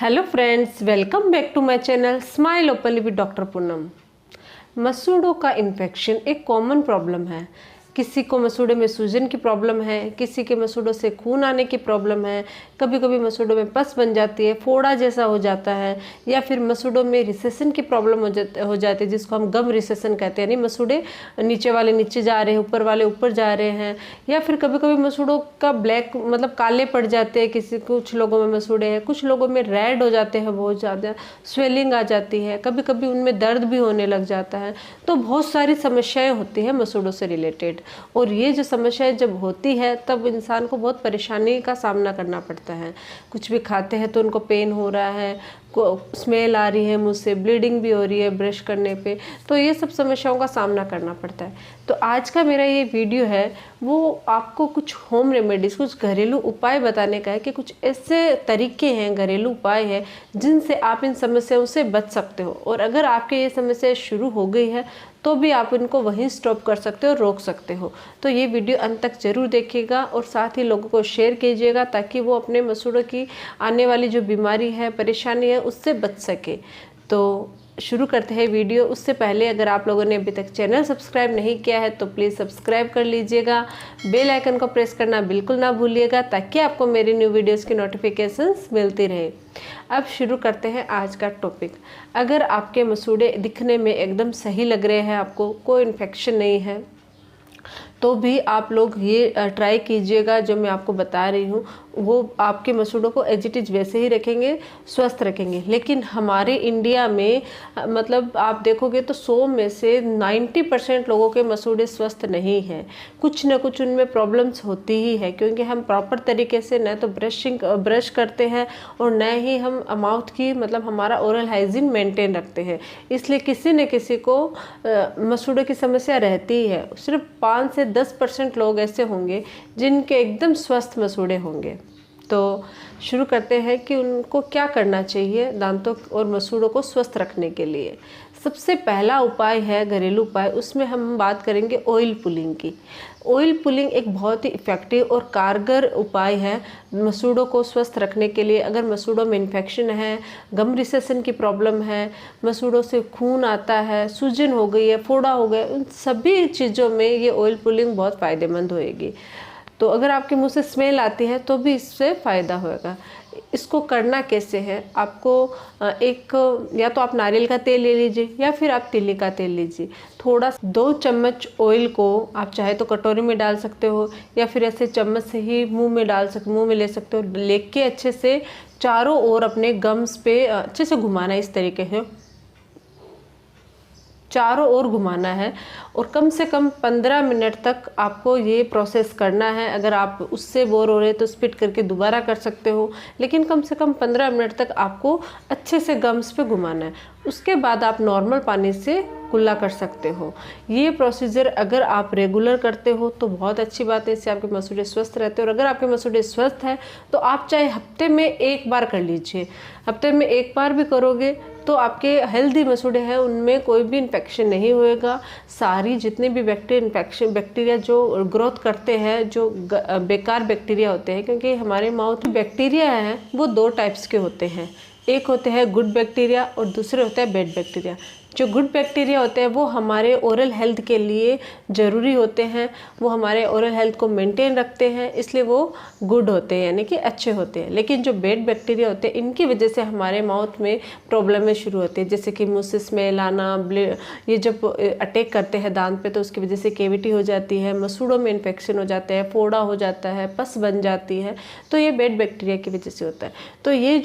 Hello friends, welcome back to my channel smile openly with doctor Poonam. मसूड़ों का infection एक common problem है। किसी को मसूड़े में सूजन की प्रॉब्लम है, किसी के मसूड़ों से खून आने की प्रॉब्लम है, कभी कभी मसूड़ों में पस बन जाती है, फोड़ा जैसा हो जाता है, या फिर मसूड़ों में रिसेशन की प्रॉब्लम हो जाती है जिसको हम गम रिसेशन कहते हैं। यानी मसूड़े नीचे वाले नीचे जा रहे हैं, ऊपर वाले ऊपर जा रहे हैं। या फिर कभी कभी मसूड़ों का ब्लैक मतलब काले पड़ जाते हैं, कुछ लोगों में मसूड़े हैं, कुछ लोगों में रेड हो जाते हैं, बहुत ज़्यादा स्वेलिंग आ जाती है, कभी कभी उनमें दर्द भी होने लग जाता है। तो बहुत सारी समस्याएं होती हैं मसूड़ों से रिलेटेड। और ये जो समस्याएं जब होती है तब इंसान को बहुत परेशानी का सामना करना पड़ता है। कुछ भी खाते हैं तो उनको पेन हो रहा है, स्मेल आ रही है, मुंह से ब्लीडिंग भी हो रही है ब्रश करने पे। तो ये सब समस्याओं का सामना करना पड़ता है। तो आज का मेरा ये वीडियो है वो आपको कुछ होम रेमेडीज़, कुछ घरेलू उपाय बताने का है कि कुछ ऐसे तरीके हैं, घरेलू उपाय हैं जिनसे आप इन समस्याओं से बच सकते हो। और अगर आपके ये समस्या शुरू हो गई है तो भी आप इनको वहीं स्टॉप कर सकते हो, रोक सकते हो। तो ये वीडियो अंत तक जरूर देखिएगा और साथ ही लोगों को शेयर कीजिएगा ताकि वो अपने मसूड़ों की आने वाली जो बीमारी है, परेशानी है, उससे बच सके। तो शुरू करते हैं वीडियो। उससे पहले अगर आप लोगों ने अभी तक चैनल सब्सक्राइब नहीं किया है तो प्लीज़ सब्सक्राइब कर लीजिएगा। बेल आइकन को प्रेस करना बिल्कुल ना भूलिएगा ताकि आपको मेरी न्यू वीडियोस की नोटिफिकेशंस मिलती रहे। अब शुरू करते हैं आज का टॉपिक। अगर आपके मसूड़े दिखने में एकदम सही लग रहे हैं, आपको कोई इन्फेक्शन नहीं है, तो भी आप लोग ये ट्राई कीजिएगा जो मैं आपको बता रही हूँ। वो आपके मसूड़ों को एज इट इज़ वैसे ही रखेंगे, स्वस्थ रखेंगे। लेकिन हमारे इंडिया में मतलब आप देखोगे तो 100 में से 90% लोगों के मसूड़े स्वस्थ नहीं हैं। कुछ ना कुछ उनमें प्रॉब्लम्स होती ही है, क्योंकि हम प्रॉपर तरीके से न तो ब्रश करते हैं और न ही हम माउथ की मतलब हमारा ओरल हाइजीन मेंटेन रखते हैं। इसलिए किसी न किसी को मसूड़ों की समस्या रहती ही है। सिर्फ 5 से 10% लोग ऐसे होंगे जिनके एकदम स्वस्थ मसूड़े होंगे। तो शुरू करते हैं कि उनको क्या करना चाहिए दांतों और मसूड़ों को स्वस्थ रखने के लिए। सबसे पहला उपाय है घरेलू उपाय, उसमें हम बात करेंगे ऑयल पुलिंग की। ऑयल पुलिंग एक बहुत ही इफ़ेक्टिव और कारगर उपाय है मसूड़ों को स्वस्थ रखने के लिए। अगर मसूड़ों में इन्फेक्शन है, गम रिसेशन की प्रॉब्लम है, मसूड़ों से खून आता है, सूजन हो गई है, फोड़ा हो गया, उन सभी चीज़ों में ये ऑयल पुलिंग बहुत फ़ायदेमंद होएगी। तो अगर आपके मुंह से स्मेल आती है तो भी इससे फ़ायदा होगा। इसको करना कैसे है, आपको या तो आप नारियल का तेल ले लीजिए या फिर आप तिल्ली का तेल लीजिए। थोड़ा 2 चम्मच ऑयल को आप चाहे तो कटोरी में डाल सकते हो या फिर ऐसे चम्मच से ही मुंह में ले सकते हो। लेके अच्छे से चारों ओर अपने गम्स पे अच्छे से घुमाना, इस तरीके से चारों ओर घुमाना है। और कम से कम 15 मिनट तक आपको ये प्रोसेस करना है। अगर आप उससे बोर हो रहे हैं तो स्पिट करके दोबारा कर सकते हो, लेकिन कम से कम 15 मिनट तक आपको अच्छे से गम्स पे घुमाना है। उसके बाद आप नॉर्मल पानी से कुल्ला कर सकते हो। ये प्रोसीजर अगर आप रेगुलर करते हो तो बहुत अच्छी बात है, इससे आपके मसूड़े स्वस्थ रहते हैं। और अगर आपके मसूड़े स्वस्थ हैं तो आप चाहे हफ्ते में 1 बार कर लीजिए। हफ्ते में 1 बार भी करोगे तो आपके हेल्दी मसूड़े हैं उनमें कोई भी इन्फेक्शन नहीं होएगा। सारी जितने भी बैक्टीरिया जो ग्रोथ करते हैं, जो बेकार बैक्टीरिया होते हैं, क्योंकि हमारे माउथ में बैक्टीरिया हैं वो 2 टाइप्स के होते हैं। एक होते हैं गुड बैक्टीरिया और दूसरे होते हैं बैड बैक्टीरिया। जो गुड बैक्टीरिया होते हैं वो हमारे ओरल हेल्थ के लिए ज़रूरी होते हैं, वो हमारे ओरल हेल्थ को मेंटेन रखते हैं, इसलिए वो गुड होते हैं, यानी कि अच्छे होते हैं। लेकिन जो बैड बैक्टीरिया होते हैं इनकी वजह से हमारे माउथ में प्रॉब्लमें शुरू होती है, जैसे कि मुंह से स्मेल आना, ये जब अटैक करते हैं दांत पे तो उसकी वजह से कैविटी हो जाती है, मसूड़ों में इन्फेक्शन हो जाता है, फोड़ा हो जाता है, पस बन जाती है। तो ये बैड बैक्टीरिया की वजह से होता है। तो ये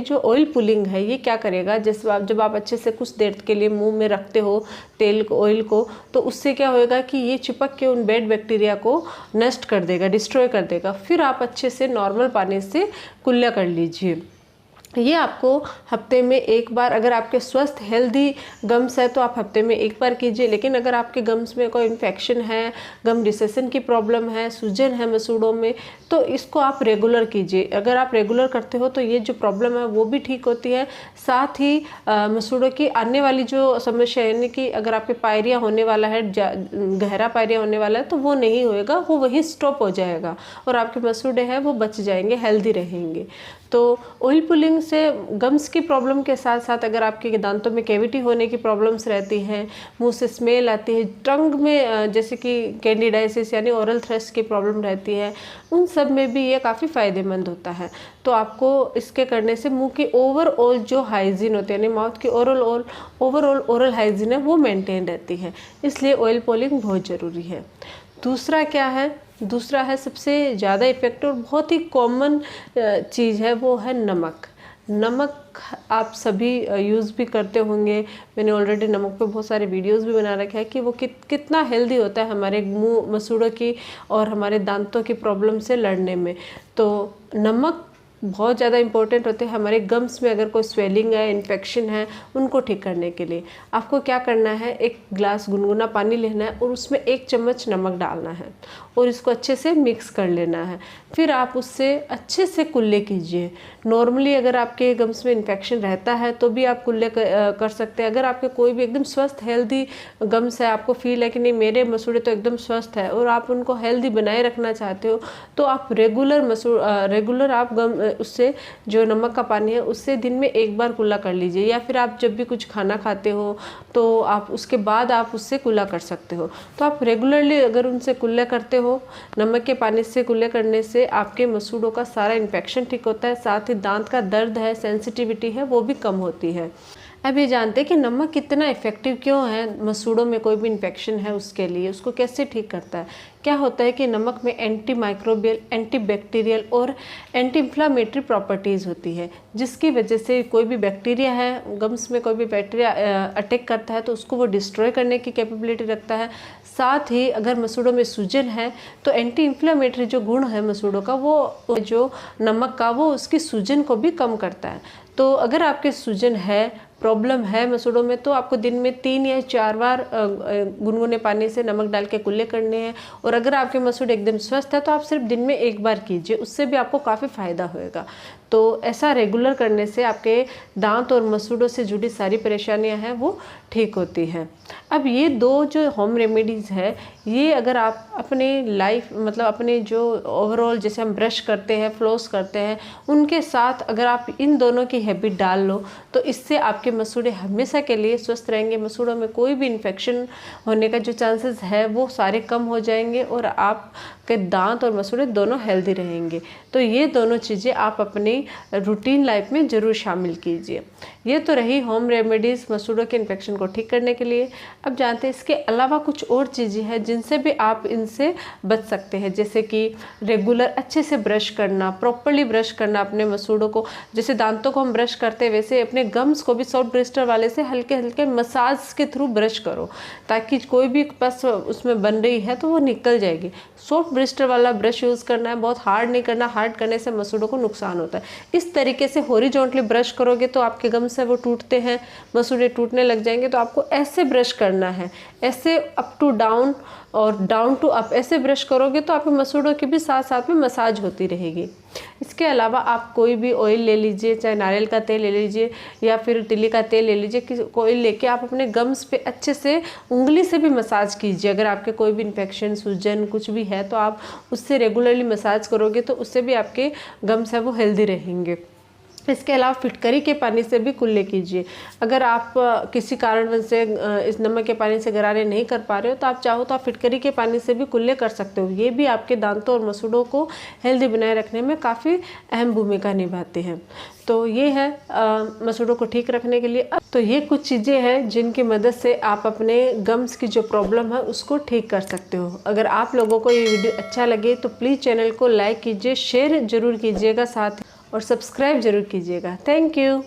जो ऑयल पुलिंग है ये क्या करेगा, जैसे जब आप अच्छे से कुछ देर के लिए मुंह में रखते हो तेल को, ऑयल को, तो उससे क्या होएगा कि ये चिपक के उन बैड बैक्टीरिया को नष्ट कर देगा, डिस्ट्रॉय कर देगा। फिर आप अच्छे से नॉर्मल पानी से कुल्ला कर लीजिए। ये आपको हफ्ते में 1 बार, अगर आपके स्वस्थ हेल्दी गम्स है तो आप हफ्ते में 1 बार कीजिए। लेकिन अगर आपके गम्स में कोई इन्फेक्शन है, गम रिसेशन की प्रॉब्लम है, सूजन है मसूड़ों में, तो इसको आप रेगुलर कीजिए। अगर आप रेगुलर करते हो तो ये जो प्रॉब्लम है वो भी ठीक होती है। साथ ही मसूड़ों की आने वाली जो समस्या, यानी कि अगर आपके पायरिया होने वाला है, गहरा पायरिया होने वाला है, तो वो नहीं होएगा, वो वहीं स्टॉप हो जाएगा और आपके मसूड़े हैं वो बच जाएंगे, हेल्दी रहेंगे। तो ऑयल पुलिंग से गम्स की प्रॉब्लम के साथ साथ अगर आपके दांतों में कैविटी होने की प्रॉब्लम्स रहती हैं, मुंह से स्मेल आती है, टंग में जैसे कि कैंडिडाइसिस यानी ओरल थ्रस्ट की प्रॉब्लम रहती है, उन सब में भी ये काफ़ी फ़ायदेमंद होता है। तो आपको इसके करने से मुंह की ओवरऑल जो हाइजीन होती है यानी माउथ की ओवरऑल ओरल हाइजीन है वो मेंटेन रहती है, इसलिए ऑयल पुलिंग बहुत ज़रूरी है। दूसरा क्या है, दूसरा है सबसे ज़्यादा इफ़ेक्टिव और बहुत ही कॉमन चीज़ है, वो है नमक। नमक आप सभी यूज़ भी करते होंगे, मैंने ऑलरेडी नमक पे बहुत सारे वीडियोस भी बना रखे हैं कि वो कितना हेल्दी होता है हमारे मुंह मसूड़ों की और हमारे दांतों की प्रॉब्लम से लड़ने में। तो नमक बहुत ज़्यादा इंपॉर्टेंट होते हैं हमारे गम्स में अगर कोई स्वेलिंग है, इन्फेक्शन है, उनको ठीक करने के लिए। आपको क्या करना है, एक गिलास गुनगुना पानी लेना है और उसमें 1 चम्मच नमक डालना है और इसको अच्छे से मिक्स कर लेना है। फिर आप उससे अच्छे से कुल्ले कीजिए। नॉर्मली अगर आपके गम्स में इन्फेक्शन रहता है तो भी आप कुल्ले कर सकते हैं। अगर आपके कोई भी एकदम स्वस्थ हेल्दी गम्स है, आपको फील है कि नहीं मेरे मसूड़े तो एकदम स्वस्थ है और आप उनको हेल्दी बनाए रखना चाहते हो, तो आप रेगुलर आप उससे जो नमक का पानी है उससे दिन में 1 बार कुल्ला कर लीजिए, या फिर आप जब भी कुछ खाना खाते हो तो आप उसके बाद आप उससे कुल्ला कर सकते हो। तो आप रेगुलरली अगर उनसे कुल्ला करते हो, नमक के पानी से कुल्ले करने से आपके मसूड़ों का सारा इन्फेक्शन ठीक होता है, साथ ही दांत का दर्द है, सेंसिटिविटी है, वो भी कम होती है। अब ये जानते हैं कि नमक कितना इफ़ेक्टिव क्यों है मसूड़ों में कोई भी इन्फेक्शन है उसके लिए, उसको कैसे ठीक करता है। क्या होता है कि नमक में एंटी माइक्रोबियल, एंटी बैक्टीरियल और एंटी इन्फ्लामेटरी प्रॉपर्टीज़ होती है, जिसकी वजह से कोई भी बैक्टीरिया है, गम्स में कोई भी बैक्टीरिया अटैक करता है तो उसको वो डिस्ट्रॉय करने की कैपेबिलिटी रखता है। साथ ही अगर मसूड़ों में सूजन है तो एंटी इन्फ्लामेटरी जो गुण है मसूड़ों का, वो जो नमक का, वो उसकी सूजन को भी कम करता है। तो अगर आपके सूजन है, प्रॉब्लम है मसूड़ों में, तो आपको दिन में 3 या 4 बार गुनगुने पानी से नमक डाल के कुल्ले करने हैं। और अगर आपके मसूड़े एकदम स्वस्थ है तो आप सिर्फ दिन में 1 बार कीजिए, उससे भी आपको काफ़ी फ़ायदा होएगा। तो ऐसा रेगुलर करने से आपके दांत और मसूड़ों से जुड़ी सारी परेशानियां हैं वो ठीक होती हैं। अब ये 2 जो होम रेमेडीज़ है, ये अगर आप अपने लाइफ मतलब अपने जो ओवरऑल जैसे हम ब्रश करते हैं, फ्लॉस करते हैं, उनके साथ अगर आप इन दोनों की हैबिट डाल लो तो इससे आपके मसूड़े हमेशा के लिए स्वस्थ रहेंगे। मसूड़ों में कोई भी इन्फेक्शन होने का जो चांसेस है वो सारे कम हो जाएंगे और आपके दांत और मसूड़े दोनों हेल्दी रहेंगे। तो ये दोनों चीज़ें आप अपनी रूटीन लाइफ में ज़रूर शामिल कीजिए। ये तो रही होम रेमेडीज़ मसूड़ों के इन्फेक्शन को ठीक करने के लिए। अब जानते हैं इसके अलावा कुछ और चीज़ें हैं जिनसे भी आप इनसे बच सकते हैं, जैसे कि रेगुलर अच्छे से ब्रश करना, प्रॉपरली ब्रश करना अपने मसूड़ों को। जैसे दांतों को हम ब्रश करते हैं वैसे अपने गम्स को भी सॉफ्ट ब्रिस्टर वाले से हल्के हल्के मसाज के थ्रू ब्रश करो, ताकि कोई भी पस उसमें बन रही है तो वो निकल जाएगी। सॉफ्ट ब्रिस्टर वाला ब्रश यूज़ करना है, बहुत हार्ड नहीं करना, हार्ड करने से मसूड़ों को नुकसान होता है। इस तरीके से हॉरिजॉन्टली ब्रश करोगे तो आपके गम्स है वो टूटते हैं, मसूड़े टूटने लग जाएंगे। तो आपको ऐसे ब्रश करना है, ऐसे अप टू डाउन और डाउन टू अप, ऐसे ब्रश करोगे तो आपके मसूड़ों की भी साथ साथ में मसाज होती रहेगी। इसके अलावा आप कोई भी ऑयल ले लीजिए, चाहे नारियल का तेल ले लीजिए या फिर तिल्ली का तेल ले लीजिए, ऑयल लेके आप अपने गम्स पे अच्छे से उंगली से भी मसाज कीजिए। अगर आपके कोई भी इन्फेक्शन, सूजन कुछ भी है तो आप उससे रेगुलरली मसाज करोगे तो उससे भी आपके गम्स है वो हेल्दी रहेंगे। इसके अलावा फिटकरी के पानी से भी कुल्ले कीजिए। अगर आप किसी कारणवश से इस नमक के पानी से गरारे नहीं कर पा रहे हो तो आप चाहो तो आप फिटकरी के पानी से भी कुल्ले कर सकते हो। ये भी आपके दांतों और मसूड़ों को हेल्दी बनाए रखने में काफ़ी अहम भूमिका निभाते हैं। तो ये है मसूड़ों को ठीक रखने के लिए। तो ये कुछ चीज़ें हैं जिनकी मदद से आप अपने गम्स की जो प्रॉब्लम है उसको ठीक कर सकते हो। अगर आप लोगों को ये वीडियो अच्छा लगे तो प्लीज़ चैनल को लाइक कीजिए, शेयर ज़रूर कीजिएगा, साथ और सब्सक्राइब जरूर कीजिएगा। Thank you.